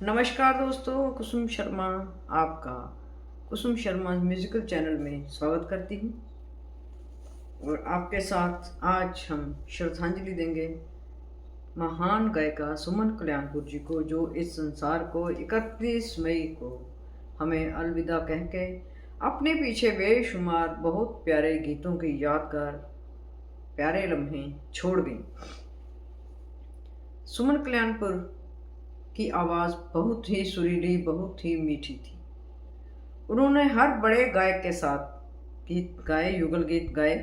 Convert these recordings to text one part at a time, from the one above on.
नमस्कार दोस्तों, कुसुम शर्मा आपका कुसुम शर्मा म्यूजिकल चैनल में स्वागत करती हूँ। और आपके साथ आज हम श्रद्धांजलि देंगे महान गायिका सुमन कल्याणपुर जी को, जो इस संसार को 31 मई को हमें अलविदा कह के अपने पीछे बेशुमार बहुत प्यारे गीतों की यादगार प्यारे लम्हे छोड़ गई। सुमन कल्याणपुर की आवाज़ बहुत ही सुरीली, बहुत ही मीठी थी। उन्होंने हर बड़े गायक के साथ गीत गाए, युगल गीत गाए,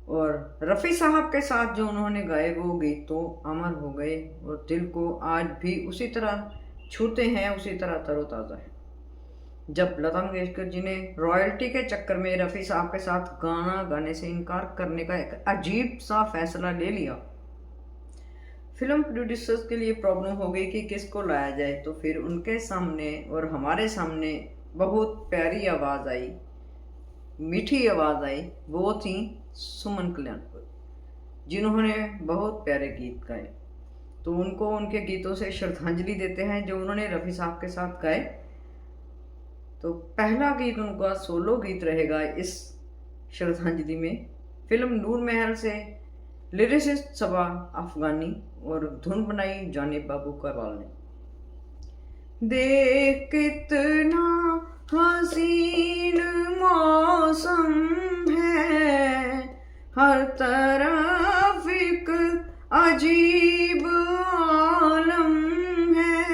और रफ़ी साहब के साथ जो उन्होंने गाए वो गीत तो अमर हो गए और दिल को आज भी उसी तरह छूते हैं, उसी तरह तरोताज़ा है। जब लता मंगेशकर जी ने रॉयल्टी के चक्कर में रफ़ी साहब के साथ गाना गाने से इनकार करने का एक अजीब सा फैसला ले लिया, फिल्म प्रोड्यूसर्स के लिए प्रॉब्लम हो गई कि किसको लाया जाए। तो फिर उनके सामने और हमारे सामने बहुत प्यारी आवाज़ आई, मीठी आवाज़ आई, वो थी सुमन कल्याणपुर, जिन्होंने बहुत प्यारे गीत गाए। तो उनको उनके गीतों से श्रद्धांजलि देते हैं जो उन्होंने रफ़ी साहब के साथ गाए। तो पहला गीत उनका सोलो गीत रहेगा इस श्रद्धांजलि में। फिल्म नूर महल से लिरिसिस्ट सबा अफगानी और धुन बनाई जानिब बाबू कवाल ने। देख कितना हसीन मौसम है, हर तरफ एक अजीब आलम है,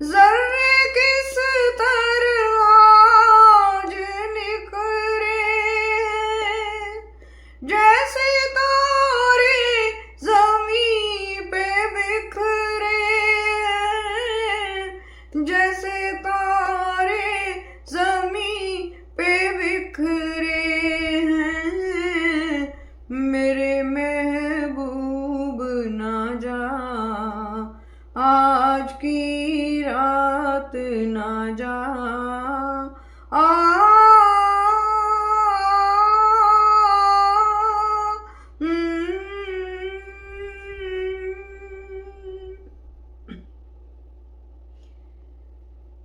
जर्रे किस तरह आज निखरे, जैसे जैसे तारे ज़मीं पे बिखरे हैं, मेरे महबूब ना जा, आज की रात ना जा,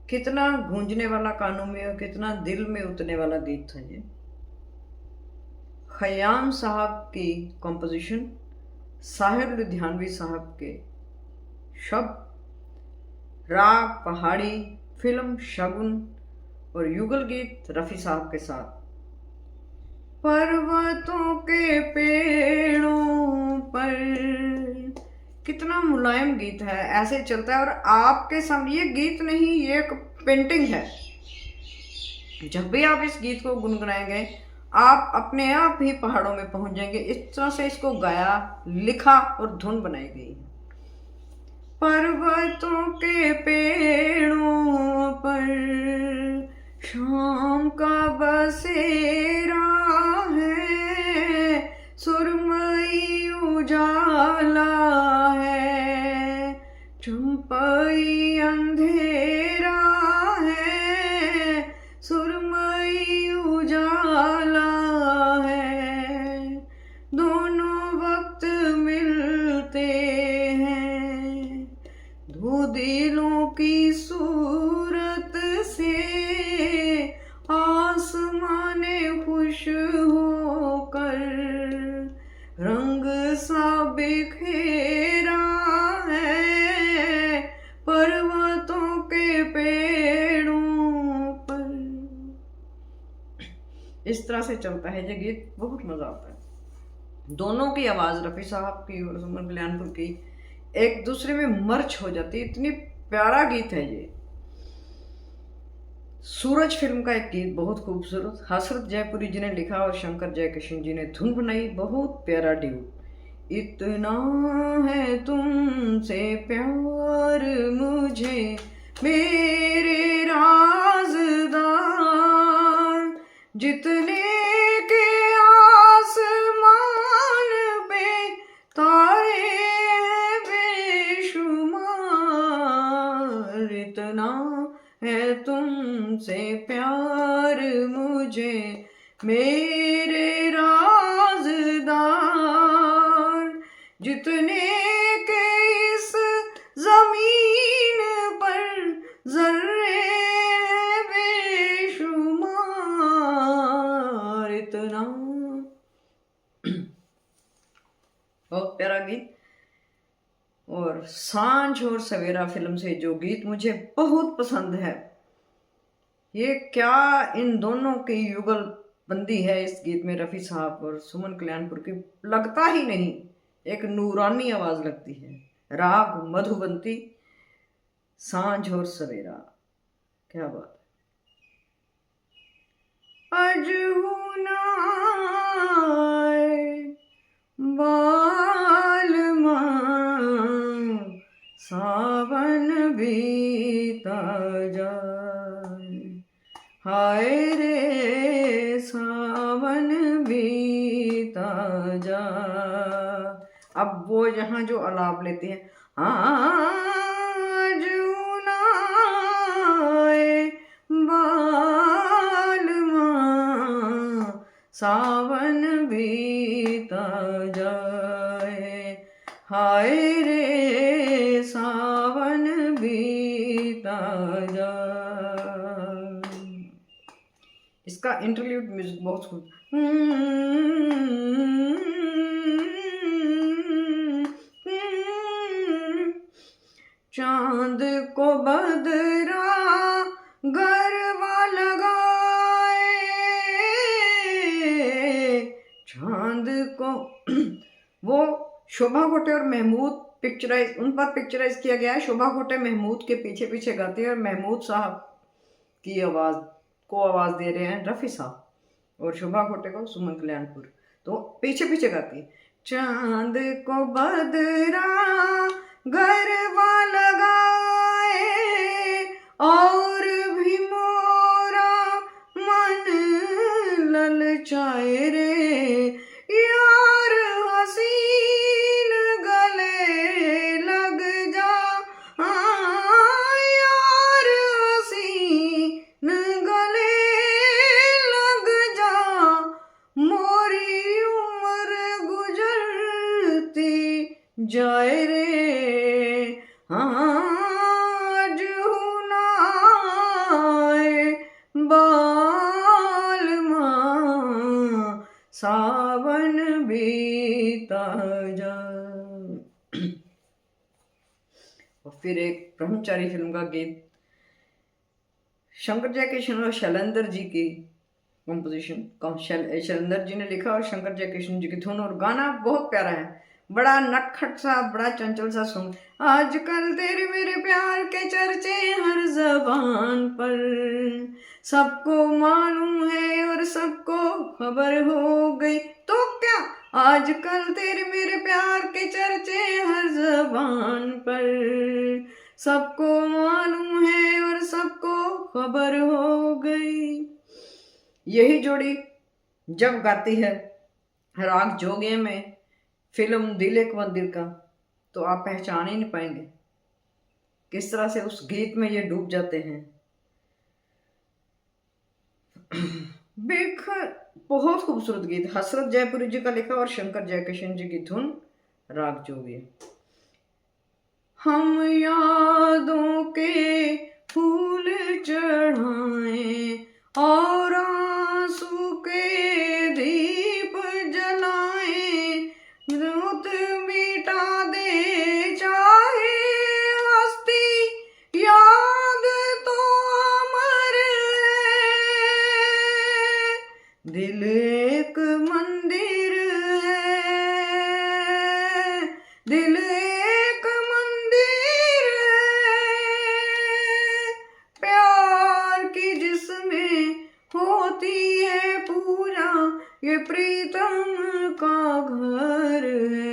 कितना गूंजने वाला कानों में और कितना दिल में उतरने वाला गीत था ये। खयाम साहब की कंपोजिशन, साहिर लुधियानवी साहब के शब्द, राग पहाड़ी, फिल्म शगुन और युगल गीत रफ़ी साहब के साथ। पर्वतों के पेड़ों पर, कितना मुलायम गीत है, ऐसे चलता है। और आपके सामने ये गीत नहीं, ये एक पेंटिंग है। जब भी आप इस गीत को गुनगुनाएंगे आप अपने आप ही पहाड़ों में पहुंच जाएंगे। इस तरह से इसको गाया, लिखा और धुन बनाई गई है। पर्वतों के पेड़ों पर शाम का बसेरा है, सुरमई उजाला है, चंपई अंधेरा है, सुरमई उजाला है, दोनों वक्त मिलते हैं, दो दिलों की सूरत से आसमाने खुश होकर रंग सा बिखेरा है, पर्वतों के पेड़ों पर। इस तरह से चलता है ये गीत, बहुत मजा आता है। दोनों की आवाज़, रफ़ी साहब की और सुमन कल्याणपुर की, एक दूसरे में मर्ज हो जाती है। इतनी प्यारा गीत है ये। सूरज फिल्म का एक गीत बहुत खूबसूरत, हसरत जयपुरी जी ने लिखा और शंकर जयकिशन जी ने धुन बनाई। बहुत प्यारा ड्यूट। इतना है तुमसे प्यार मुझे मेरे राज़दार, जितने के आसमान पे तारे बेशुमार, इतना है तुमसे प्यार मुझे मेरे राज़दार, जितने के इस ज़मीन सांझ और सवेरा फिल्म से जो गीत मुझे बहुत पसंद है, ये क्या इन दोनों की युगल बंदी है इस गीत में, रफ़ी साहब और सुमन कल्याणपुर की, लगता ही नहीं, एक नूरानी आवाज लगती है। राग मधुबंती, सांझ और सवेरा, क्या बात। अजहुना बालमा सावन बीता जाए, हाय रे सावन बीता जा। अब वो यहाँ जो अलाप लेते हैं, आज बालमा सावन बीता जाए, हाय रे सावन बीता जाए। इसका इंटरल्यूड म्यूजिक बहुत खूब। चांद को बदरा गरबा लगाए, चांद को वो शोभा घोटे और महमूद पिक्चराइज, उन पर पिक्चराइज किया गया है। शोभा घोटे महमूद के पीछे पीछे गाती है और महमूद साहब की आवाज को आवाज दे रहे हैं रफ़ी साहब, और शोभा घोटे को सुमन कल्याणपुर, तो पीछे पीछे गाती है। चांद को बदरा गरबा लगाए और भी मोरा मन ललचाए रे, यार हसीन गले लग जा, यार हसीन गले लग जा, मोरी उम्र गुजरती जाए रे, आज बालमा सावन बीता जा। और फिर एक ब्रह्मचारी फिल्म का गीत, शंकर जयकिशन और शैलेंद्र जी की कंपोजिशन, शैलेंद्र जी ने लिखा और शंकर जयकिशन जी की धुन, और गाना बहुत प्यारा है, बड़ा नटखट सा, बड़ा चंचल सा सॉन्ग। आजकल तेरे मेरे प्यार के चर्चे हर जबान पर, सबको मालूम है और सबको खबर हो गई, तो क्या आजकल तेरे मेरे प्यार के चर्चे हर जबान पर, सबको मालूम है और सबको खबर हो गई। यही जोड़ी जब गाती है राग जोगिया में फिल्म दिल एक मंदिर का, तो आप पहचान ही नहीं पाएंगे किस तरह से उस गीत में ये डूब जाते हैं। बहुत खूबसूरत गीत, हसरत जयपुरी जी का लिखा और शंकर जयकिशन जी की धुन, राग जोगिया। हम यादों के फूल चढ़ाएं और आंसू के दीप जलाएं, रुत मिटा दे चाहे हस्ती, याद तो अमर है, दिल एक मंदिर है, दिल एक मंदिर है, प्यार की जिसमें होती है पूजा, ये प्रीतम का घर है।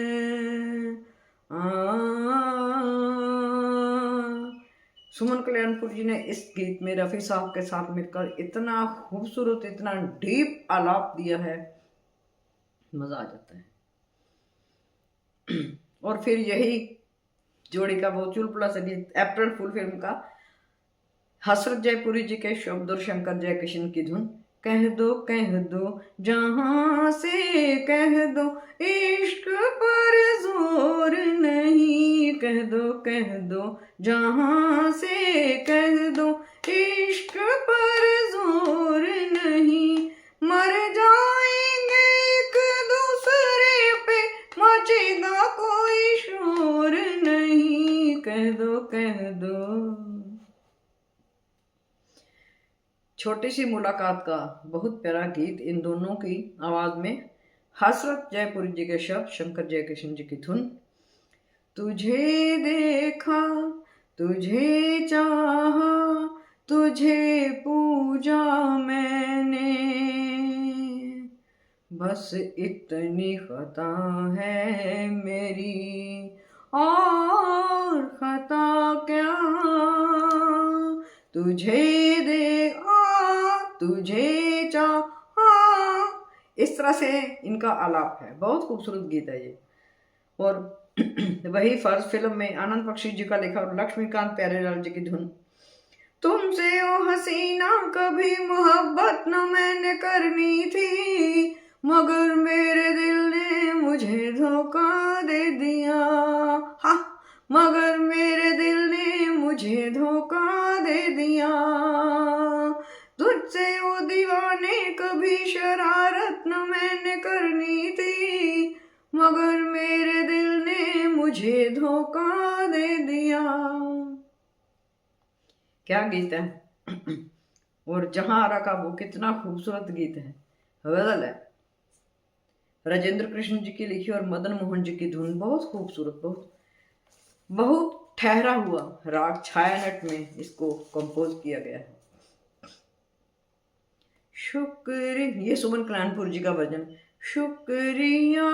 सुमन कल्याणपुर जी ने इस गीत में रफ़ी साहब के साथ मिलकर इतना खूबसूरत, इतना डीप आलाप दिया है, मजा आ जाता है। और फिर यही जोड़ी का वो चुलबुला सा गीत अप्रैल फूल फिल्म का, हसरत जयपुरी जी के शब्द और शंकर जयकिशन की धुन, कह दो जहां से कह दो, इश्क पर जोर नहीं, कह दो जहां से कह दो, इश्क पर जोर नहीं, मर जाएंगे एक दूसरे पे, मचेगा कोई शोर नहीं, कह दो। छोटी सी मुलाकात का बहुत प्यारा गीत, इन दोनों की आवाज में हसरत जयपुरी जी के शब्द, शंकर जयकिशन जी की धुन। तुझे देखा, तुझे चाहा, तुझे पूजा मैंने, बस इतनी खता है मेरी, और खता क्या। तुझे देखा, तुझे चाहा, इस तरह से इनका आलाप है। बहुत खूबसूरत गीत है ये। और वही फर्ज फिल्म में आनंद बख्शी जी का लिखा और लक्ष्मीकांत प्यारेलाल जी की धुन। तुमसे ओ हसीना कभी मोहब्बत न मैंने करनी थी, मगर मेरे दिल ने मुझे धोखा दे दिया। हाँ, मगर मेरे दिल ने मुझे धोखा दे दिया। तुझसे ओ दीवाने कभी शरारत न मैंने करनी थी, मगर मेरे दिल ने मुझे धोखा दे दिया। क्या गीत है। और जहां रखा वो कितना खूबसूरत गीत है। गजल है, राजेंद्र कृष्ण जी की लिखी और मदन मोहन जी की धुन। बहुत खूबसूरत, बहुत बहुत ठहरा हुआ राग छायानट में इसको कंपोज किया गया है। शुक्र, ये सुमन कल्याणपुर जी का भजन। शुक्रिया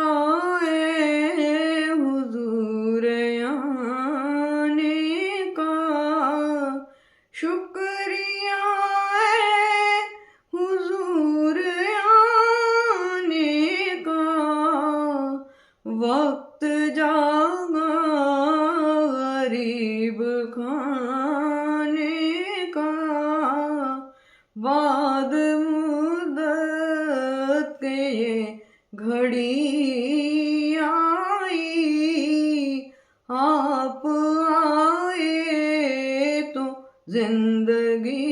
है हुजूर आने का, शुक्रिया है हुजूर आने का, वक्त जागा गरीब खाने का, बाद मुद्दत के ये घड़ी आई, आप आए तो जिंदगी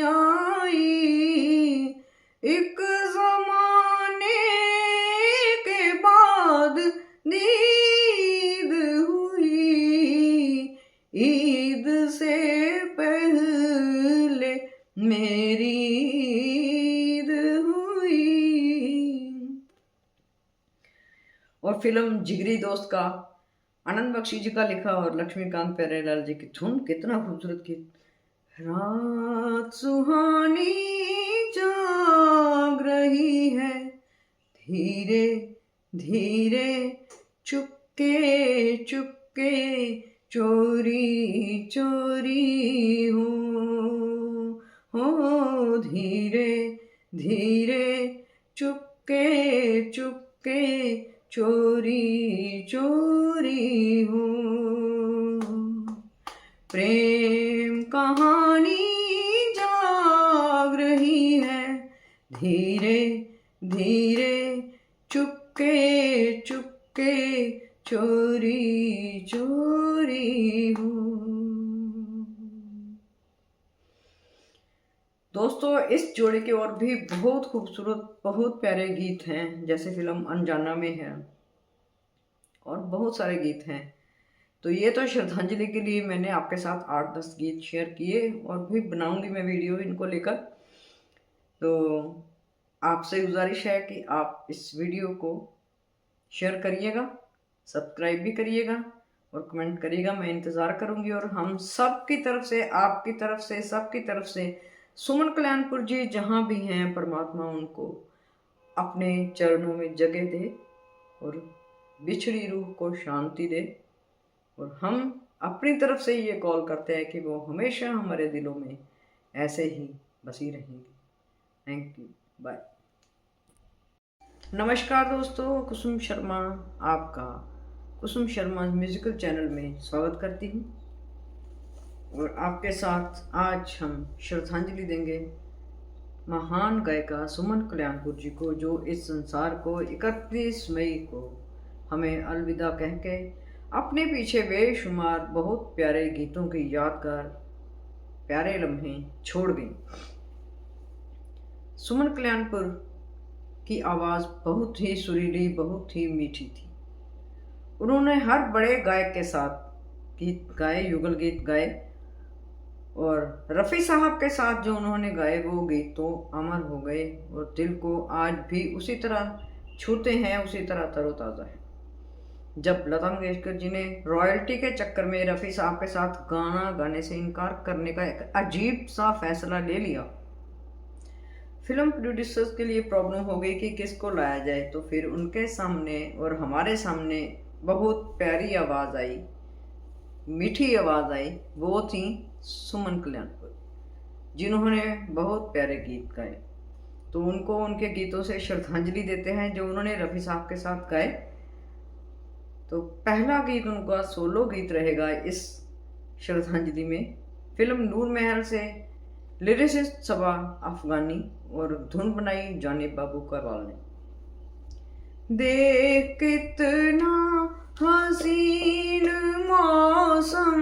आई। एक जमाने के बाद ईद हुई, ईद से पहले मेरी ईद हुई। और फिल्म जिगरी दोस्त का आनंद बख्शी जी का लिखा और लक्ष्मीकांत प्यारेलाल जी की धुन। कितना खूबसूरत गीत। रात सुहानी जाग रही है, धीरे धीरे चुपके चुपके, चोरी चोरी हो धीरे धीरे चुपके चुपके, चोरी चोरी हो। प्रेम कहानी जाग रही है, धीरे धीरे चुपके चुपके, चोरी चोरी हो। दोस्तों, इस जोड़ी के और भी बहुत खूबसूरत, बहुत प्यारे गीत हैं, जैसे फिल्म अनजाना में है, और बहुत सारे गीत हैं। तो ये तो श्रद्धांजलि के लिए मैंने आपके साथ 8-10 गीत शेयर किए, और भी बनाऊंगी मैं वीडियो इनको लेकर। तो आपसे गुजारिश है कि आप इस वीडियो को शेयर करिएगा, सब्सक्राइब भी करिएगा और कमेंट करिएगा। मैं इंतज़ार करूंगी। और हम सब की तरफ से, आपकी तरफ से, सबकी तरफ से सुमन कल्याणपुर जी जहाँ भी हैं, परमात्मा उनको अपने चरणों में जगह दे और बिछड़ी रूह को शांति दे। और हम अपनी तरफ से ये कॉल करते हैं कि वो हमेशा हमारे दिलों में ऐसे ही बसी रहेंगी। Thank you, bye. नमस्कार दोस्तों, कुसुम शर्मा आपका कुसुम शर्मा म्यूजिकल चैनल में स्वागत करती हूँ। और आपके साथ आज हम श्रद्धांजलि देंगे महान गायिका सुमन कल्याणपुर जी को, जो इस संसार को 31 मई को हमें अलविदा कह के अपने पीछे बेशुमार बहुत प्यारे गीतों की यादगार प्यारे लम्हे छोड़ गई। सुमन कल्याणपुर की आवाज़ बहुत ही सुरीली, बहुत ही मीठी थी। उन्होंने हर बड़े गायक के साथ गीत गाए, युगल गीत गाए। और रफ़ी साहब के साथ जो उन्होंने गाए वो गीत तो अमर हो गए और दिल को आज भी उसी तरह छूते हैं, उसी तरह तरोताज़ा है। जब लता मंगेशकर जी ने रॉयल्टी के चक्कर में रफ़ी साहब के साथ गाना गाने से इनकार करने का एक अजीब सा फैसला ले लिया, फिल्म प्रोड्यूसर्स के लिए प्रॉब्लम हो गई कि किसको लाया जाए। तो फिर उनके सामने और हमारे सामने बहुत प्यारी आवाज़ आई, मीठी आवाज़ आई, वो थी सुमन कल्याणपुर, जिन्होंने बहुत प्यारे गीत गाए। तो उनको उनके गीतों से श्रद्धांजलि देते हैं जो उन्होंने रफ़ी साहब के साथ गाए। तो पहला गीत उनका सोलो गीत रहेगा इस श्रद्धांजलि में। फिल्म नूर महल से लिरिसिस्ट सबा अफगानी और धुन बनाई जानिब बाबू करवाल ने। देख कितना हसीन मौसम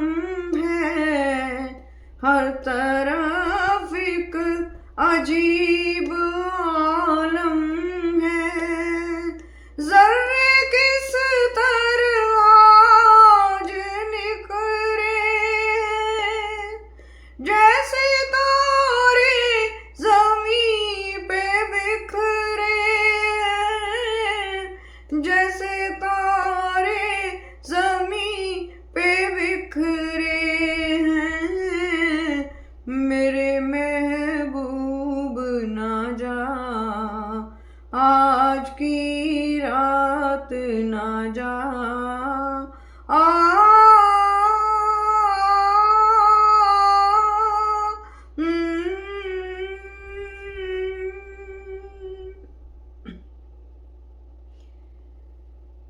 है, हर तरफ एक अजीब आलम है, जर्रे किस तरह आज निखरे, जैसे तारे ज़मीं पे बिखरे, जैसे तारे ज़मीं पे बिखरे हैं, मेरे महबूब ना जा, आज की रात ना जा,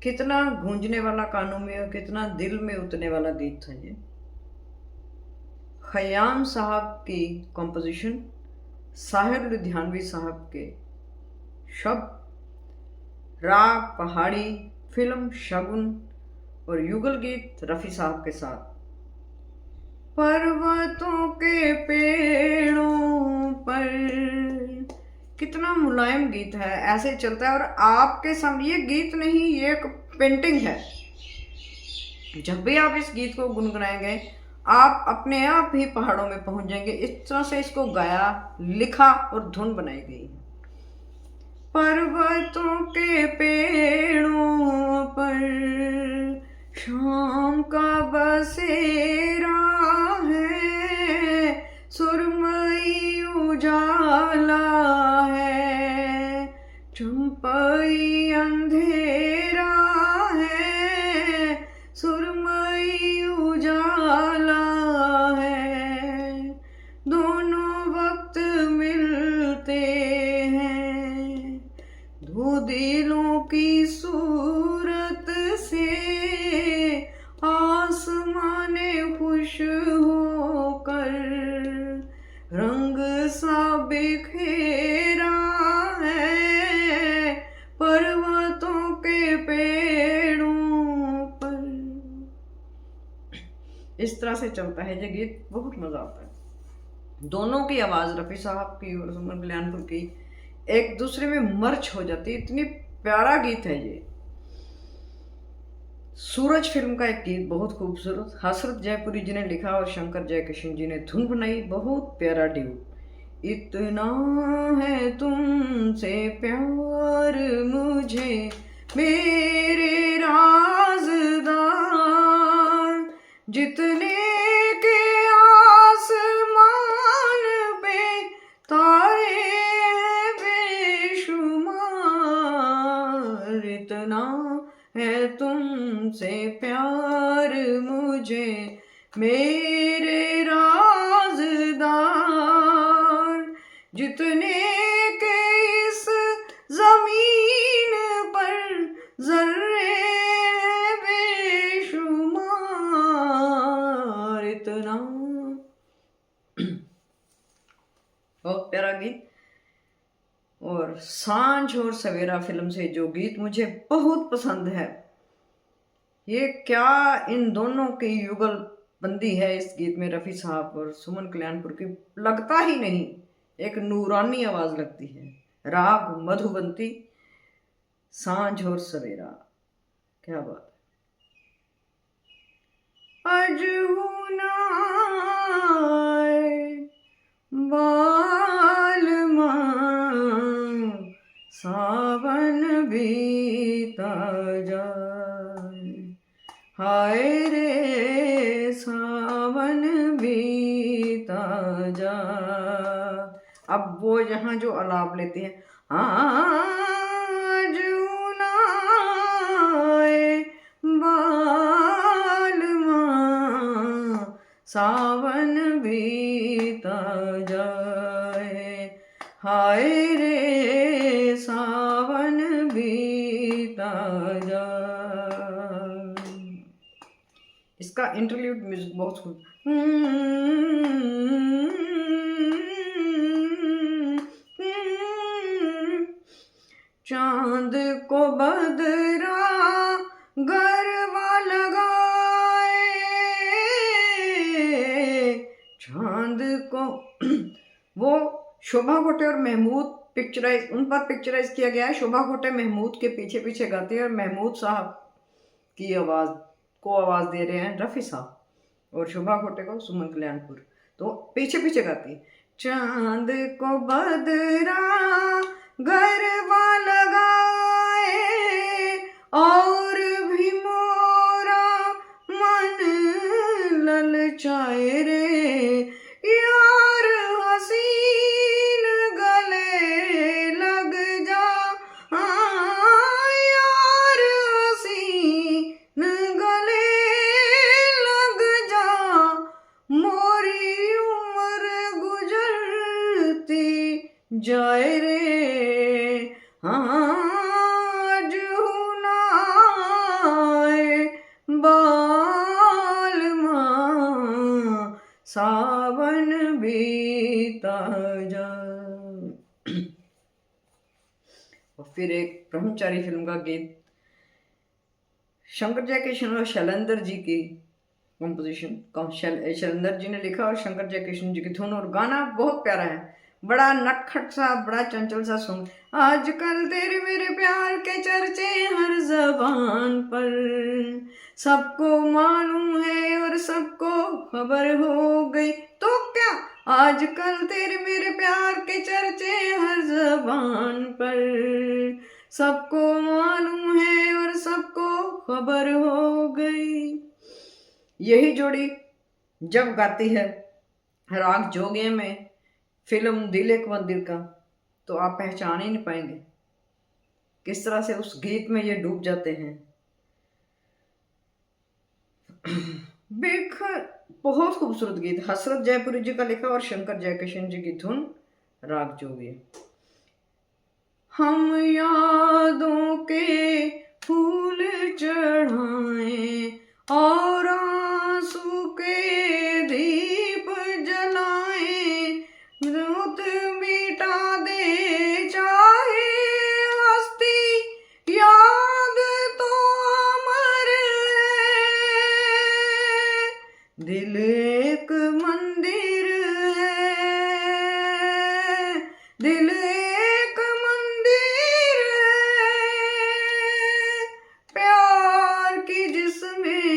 कितना गूंजने वाला कानों में और कितना दिल में उतरने वाला गीत था ये। खयाम साहब की कंपोजिशन, साहिर लुधियानवी साहब के शब्द, राग पहाड़ी, फिल्म शगुन और युगल गीत रफ़ी साहब के साथ। पर्वतों के पेड़ों पर, कितना मुलायम गीत है, ऐसे चलता है और आपके सामने। ये गीत नहीं, ये एक पेंटिंग है। जब भी आप इस गीत को गुनगुनाएंगे आप अपने आप ही पहाड़ों में पहुंच जाएंगे। इस तरह से इसको गाया, लिखा और धुन बनाई गई है। पर्वतों के पेड़ों पर शाम का बसेरा है, सुरमई उजाला है, चंपई अंधेरा है, सुरमई उजाला है, दोनों वक्त मिलते हैं, दो दिलों की सूरत से आसमाने खुश होकर रंग सा बिखेरा है, पर्वतों के पेड़ों पर। इस तरह से चलता है ये गीत, बहुत मजा आता है। दोनों की आवाज, रफ़ी साहब की और सुमन कल्याणपुर की, एक दूसरे में मर्ज हो जाती है। इतनी प्यारा गीत है ये। सूरज फिल्म का एक गीत बहुत खूबसूरत, हसरत जयपुरी जी ने लिखा और शंकर जयकिशन जी ने धुन बनाई। बहुत प्यारा ड्यूट। इतना है तुमसे प्यार मुझे मेरे राज़दार, जितने के आसमान पे तारे बेशुमार, इतना है तुमसे प्यार मुझे मेरे राज़दार, जितने के इस ज़मीन पर ज़र्रे बेशुमार, इतना। बहुत प्यारा गीत। और सांझ और सवेरा फिल्म से जो गीत मुझे बहुत पसंद है, ये क्या इन दोनों की युगल बंदी है इस गीत में, रफ़ी साहब और सुमन कल्याणपुर की। लगता ही नहीं, एक नूरानी आवाज लगती है। राग मधुबंती, सांझ और सवेरा, क्या बात है। अजहुनाए बालमा सावन बीता जाए, हाय रे सावन बीता जा। अब वो यहाँ जो आलाप लेते हैं, आज उनाए बालमा सावन बीता जाए, हाय रे सावन बीता जाए। इसका इंटरल्यूड म्यूजिक बहुत खूब। चांद को बदरा गरबा लगाए, चांद को वो शोभा घोटे और महमूद पिक्चराइज, उन पर पिक्चराइज किया गया है। शोभा घोटे महमूद के पीछे पीछे गाते हैं और महमूद साहब की आवाज़ को आवाज़ दे रहे हैं रफ़ी साहब, और शोभा घोटे को सुमन कल्याणपुर, तो पीछे पीछे गाती है। चांद को बदरा गरबा लगाए और भी मोरा मन ललचाए रे, यार हसीन गले लग जा, यार हसीन गले लग जा, मोरी उम्र गुजरती जाए रे, आज हुनाए बालमा सावन बीता जा। और फिर एक ब्रह्मचारी फिल्म का गीत, शंकर जयकिशन और शैलेंद्र जी की कंपोजिशन, शैलेंद्र जी ने लिखा और शंकर जयकिशन जी की धुन, और गाना बहुत प्यारा है, बड़ा नटखट सा, बड़ा चंचल सा सॉन्ग। आजकल तेरे मेरे प्यार के चर्चे हर जबान पर, सबको मालूम है और सबको खबर हो गई, तो क्या आजकल तेरे मेरे प्यार के चर्चे हर जबान पर, सबको मालूम है और सबको खबर हो गई। यही जोड़ी जब गाती है राग जोगिया में फिल्म दिल एक मंदिर का, तो आप पहचान ही नहीं पाएंगे किस तरह से उस गीत में ये डूब जाते हैं। बहुत खूबसूरत गीत, हसरत जयपुरी जी का लिखा और शंकर जयकिशन जी की धुन, राग जोगिया। हम यादों के फूल चढ़ाएं और आंसू के दीप जलाएं, रुत मिटा दे चाहे हस्ती, याद तो अमर है, दिल एक मंदिर है, दिल एक मंदिर है, प्यार की जिसमें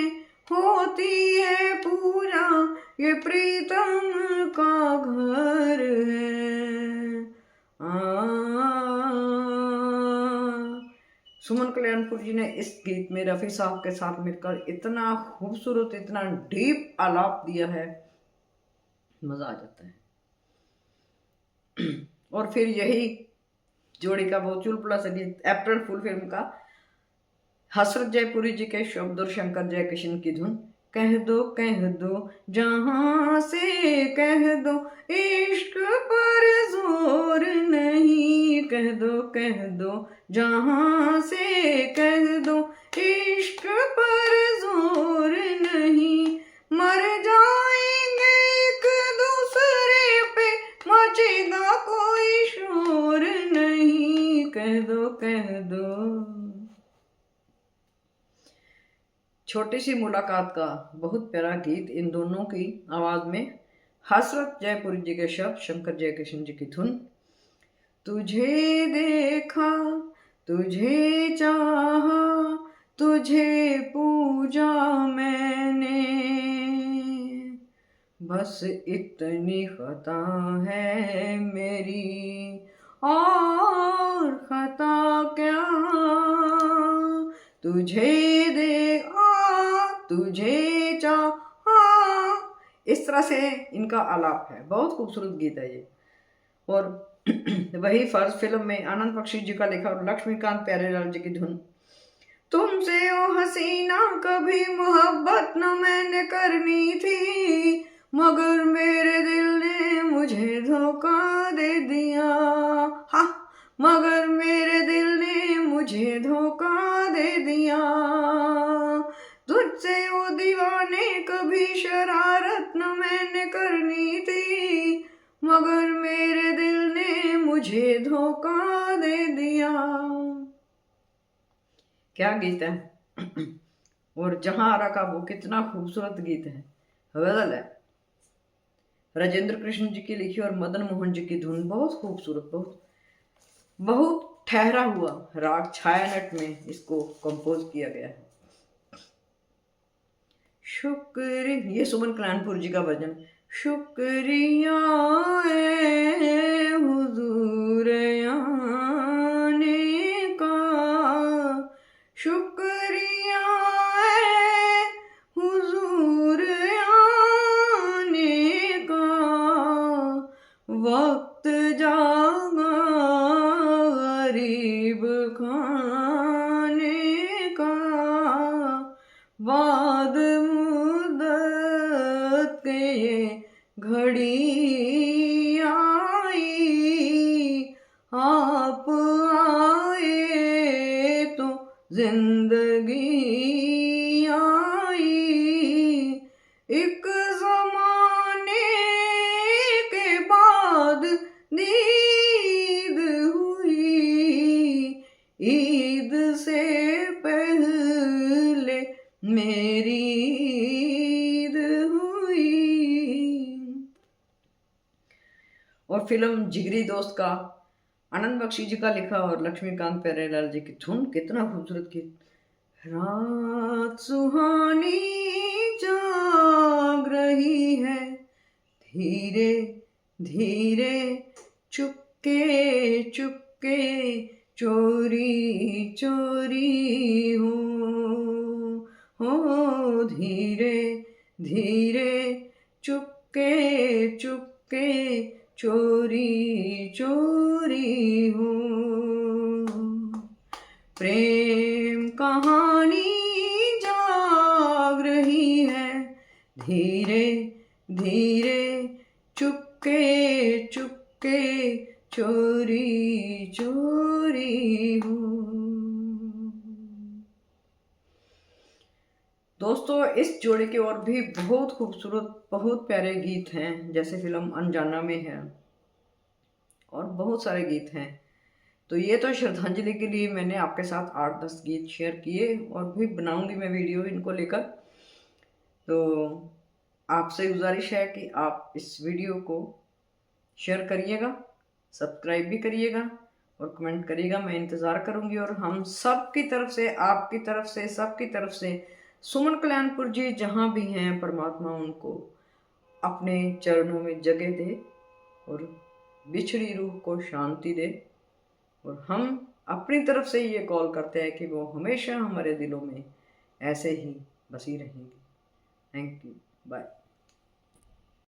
होती है पूजा, ये प्रीतम का घर है। सुमन कल्याणपुर जी ने इस गीत में रफ़ी साहब के साथ मिलकर इतना खूबसूरत, इतना डीप आलाप दिया है, मज़ा आ जाता है। और फिर यही जोड़ी का वो चुलबुला सा गीत, अप्रैल फूल फिल्म का, हसरत जयपुरी जी के शब्द और शंकर जयकिशन की धुन, कह दो जहां से कह दो, इश्क पर जोर नहीं, कह दो जहां से कह दो, इश्क पर जोर नहीं, मर जाएंगे एक दूसरे पे, मचेगा कोई शोर नहीं, कह दो। छोटी सी मुलाकात का बहुत प्यारा गीत, इन दोनों की आवाज़ में, हसरत जयपुरी जी के शब्द, शंकर जयकिशन जी की धुन। तुझे देखा, तुझे चाहा, तुझे पूजा मैंने, बस इतनी खता है मेरी, और खता क्या। तुझे तुझे चाहा। इस तरह से इनका आलाप है, बहुत खूबसूरत गीत है ये। और वही फर्ज फिल्म में आनंद बख्शी जी का लिखा और लक्ष्मीकांत प्यारेलाल जी की धुन। तुमसे ओ हसीना कभी मोहब्बत न मैंने करनी थी, मगर मेरे दिल ने मुझे धोखा दे दिया। हाँ, मगर मेरे दिल ने मुझे धोखा दे दिया। तुझसे ओ दीवाने कभी शरारत न मैंने करनी थी, मगर मेरे दिल ने मुझे धोखा दे दिया। क्या गीत है। और जहां आरा का वो कितना खूबसूरत गीत है, गजल है। राजेंद्र कृष्ण जी की लिखी और मदन मोहन जी की धुन, बहुत खूबसूरत, बहुत बहुत ठहरा हुआ राग छायानट में इसको कंपोज किया गया है। शुक्र, ये सुमन कल्याणपुर जी का भजन। शुक्रिया हुजूर आने का, शुक्रिया हुजूर आने का, वक्त जागा गरीब खाने का, बाद मुद्दत के ये घड़ी आई, आप आए तो जिंदगी आई। एक जमाने के बाद दीद हुई, ईद से पहले मेरी ईद हुई। और फिल्म जिगरी दोस्त का आनंद बख्शी जी का लिखा और लक्ष्मीकांत प्यारेलाल जी की धुन, कितना खूबसूरत गीत। रात सुहानी जाग रही है, धीरे धीरे चुपके चुपके, चोरी चोरी हो धीरे धीरे चुपके चुपके, चोरी चोरी हो। प्रेम कहानी जाग रही है, धीरे धीरे चुपके चुपके, चोरी चोरी हो। दोस्तों, इस जोड़े के और भी बहुत खूबसूरत, बहुत प्यारे गीत हैं, जैसे फिल्म अनजाना में है, और बहुत सारे गीत हैं। तो ये तो श्रद्धांजलि के लिए मैंने आपके साथ 8-10 गीत शेयर किए, और भी बनाऊंगी मैं वीडियो इनको लेकर। तो आपसे गुजारिश है कि आप इस वीडियो को शेयर करिएगा, सब्सक्राइब भी करिएगा और कमेंट करिएगा। मैं इंतज़ार करूंगी। और हम सब की तरफ से, आपकी तरफ से, सबकी तरफ से, सुमन कल्याणपुर जी जहाँ भी हैं, परमात्मा उनको अपने चरणों में जगह दे और बिछड़ी रूह को शांति दे। और हम अपनी तरफ से ये कॉल करते हैं कि वो हमेशा हमारे दिलों में ऐसे ही बसी रहेंगी। Thank you, bye.